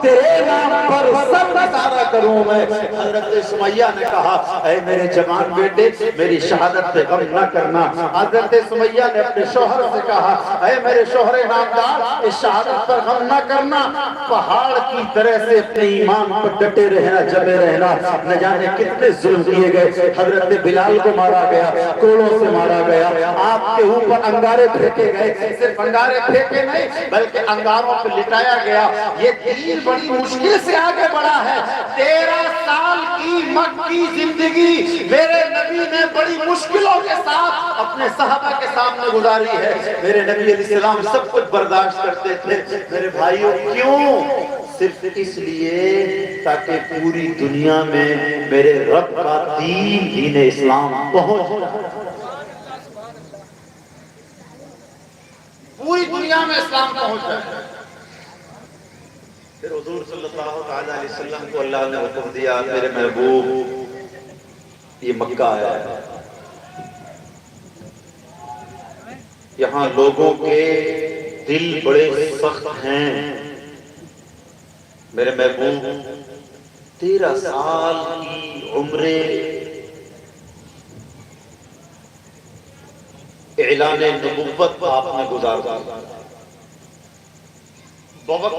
تیرے نام پر سب نثارہ کروں میں۔ حضرت سمیہ نے کہا اے میرے جوان بیٹے میری شہادت پہ غم نہ کرنا۔ حضرت سمیہ نے اپنے شوہر سے کہا اے میرے شوہر نامدار اس شہادت پر غم نہ کرنا، پہاڑ کی طرح سے اپنے ایمان پر ڈٹے رہنا، جمے رہنا۔ نہ جانے کتنے ظلم کیے گئے، حضرت بلال کو مارا گیا، کوڑوں سے مارا گیا، آپ کے اوپر انگارے پھینکے گئے، صرف انگارے پھینکے نہیں بلکہ انگاروں پہ لٹایا گیا۔ یہ دین بڑی مشکل سے آگے بڑھا ہے۔ 13 سال کی مکی زندگی میرے نبی نے بڑی مشکلوں کے ساتھ اپنے صحابہ کے سامنے گزاری ہے۔ میرے نبی علیہ السلام سب کچھ برداشت کرتے تھے۔ میرے بھائیوں کیوں؟ صرف اس لیے تاکہ پوری دنیا میں میرے رب کا دین دین اسلام پہنچ جائے، پوری دنیا میں اسلام پہنچ جائے۔ پھر حضور صلی اللہ علیہ وسلم کو اللہ نے حکم دیا میرے محبوب یہ مکہ ہے، یہاں لوگوں کے دل بڑے سخت ہیں، میرے محبوب 13 سال کی عمر اعلان نبوت آپ نے گزار دی۔ وقت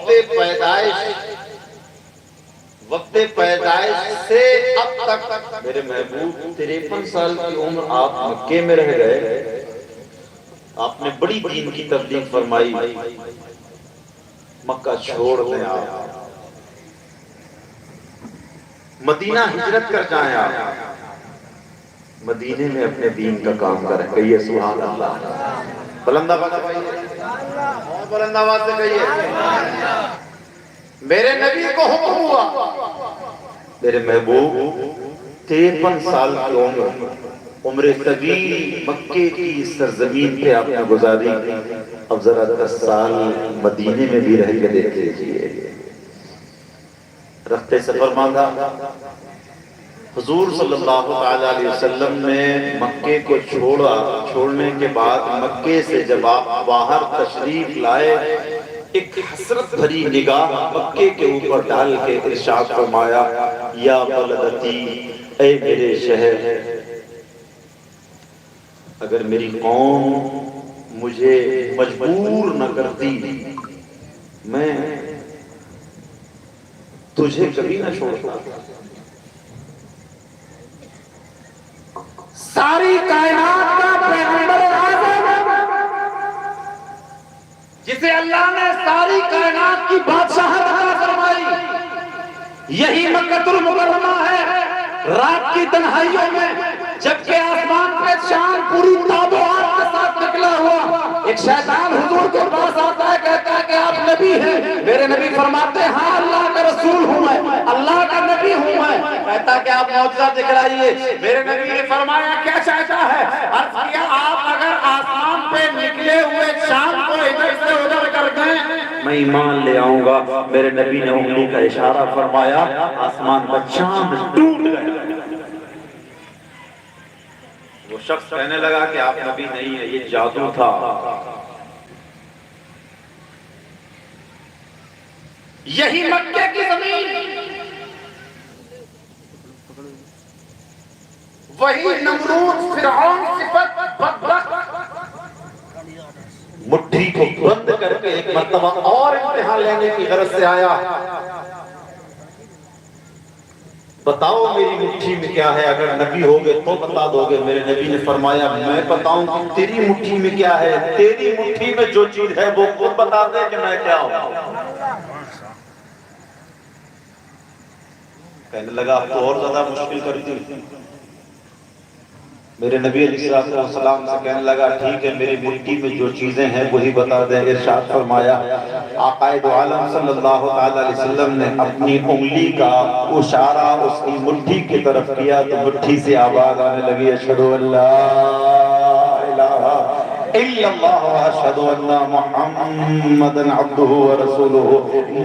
پیدائش سے اب تک میرے محبوب 53 سال کی عمر آپ مکے میں رہ گئے۔ آپ نے بڑی دین کی تبلیغ فرمائی، مکہ چھوڑ دیں آپ، مدینہ ہجرت کر جائیں آپ، مدینے میں اپنے دین کا کام کریں۔ کہیے سبحان اللہ، بلند آواز سے کہیے، اور بلند آواز سے کہیے۔ میرے نبی کو حکم ہوا، میرے محبوب 53 سال کی عمر طویل مکے کی سرزمین پہ آپ نے گزاری، اب ذرا 10 سال مدینے میں بھی رہ کے دیکھ لیجیے۔ رختے سفر مانگا، حضور صلی اللہ علیہ وسلم نے مکے کو چھوڑنے کے بعد مکے سے جب آپ باہر تشریف لائے، ایک حسرت بھری نگاہ مکے کے اوپر ڈال کے ارشاد فرمایا یا بلدتی، اے میرے شہر، اگر میری قوم مجھے مجبور نہ کرتی میں تجھے کبھی نہ چھوڑتا۔ ساری کائنات کا پیغمبر اعظم جسے اللہ نے ساری کائنات کی بادشاہت عطا فرمائی، یہی مکہ المکرمہ ہے۔ رات کی تنہائیوں میں جبکہ آسمان پہ چاند پوری تاب و آگ کے ساتھ نکلا ہوا، ایک شیطان حضور کے پاس آتا ہے، کہتا ہے کہ آپ نبی ہیں؟ میرے نبی فرماتے ہیں ہاں اللہ کا رسول ہوں میں، اللہ کا نبی ہوں میں۔ کہتا ہے کہ آپ معجزہ دکھلائیے۔ میرے نبی نے فرمایا کیا چاہتا ہے؟ عرض کیا آپ اگر آسمان پہ نکلے ہوئے چاند کو ادھر سے ادھر کر دیں میں ایمان لے آؤں گا۔ میرے نبی نے انگلی کا اشارہ فرمایا، آسمان کا چاند ٹوٹ گیا۔ وہ شخص کہنے لگا کہ آپ نبی نہیں ہے، یہ جادو تھا۔ یہی مکے کی زمین، وہی نمرود فرعون صفت بدبخت مٹھی کو بند کر کے ایک مرتبہ اور امتحان لینے کی غرض سے آیا، بتاؤ میری مٹھی میں کیا ہے، اگر نبی ہوگے تو بتا دو گے۔ میرے نبی نے فرمایا میں بتاؤں کہ تیری مٹھی میں کیا ہے؟ تیری مٹھی میں جو چیز ہے وہ خود بتا دے کہ میں کیا ہوں۔ کہنے لگا اب تو اور زیادہ مشکل کر دی۔ میرے نبی علیہ السلام سے کہنے لگا ٹھیک ہے میری مٹھی میں جو چیزیں ہیں وہی بتا دیں۔ ارشاد فرمایا آقا دو عالم صلی اللہ علیہ وسلم نے اپنی انگلی کا اشارہ اس کی مٹھی کی طرف کیا تو مٹھی سے آواز آنے لگی اشہد ان لا الہ الا اللہ واشہد ان محمد عبدہ ورسولہ،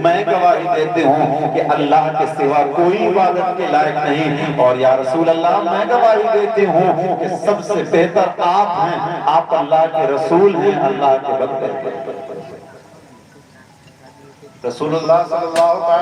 میں گواہی دیتے ہوں کہ اللہ کے سوا کوئی عبادت کے لائق نہیں، اور یا رسول اللہ میں گواہی دیتے ہوں کہ سب سے بہتر آپ ہیں، آپ اللہ کے رسول ہیں، اللہ کے بندے۔ رسول اللہ صلی اللہ علیہ وسلم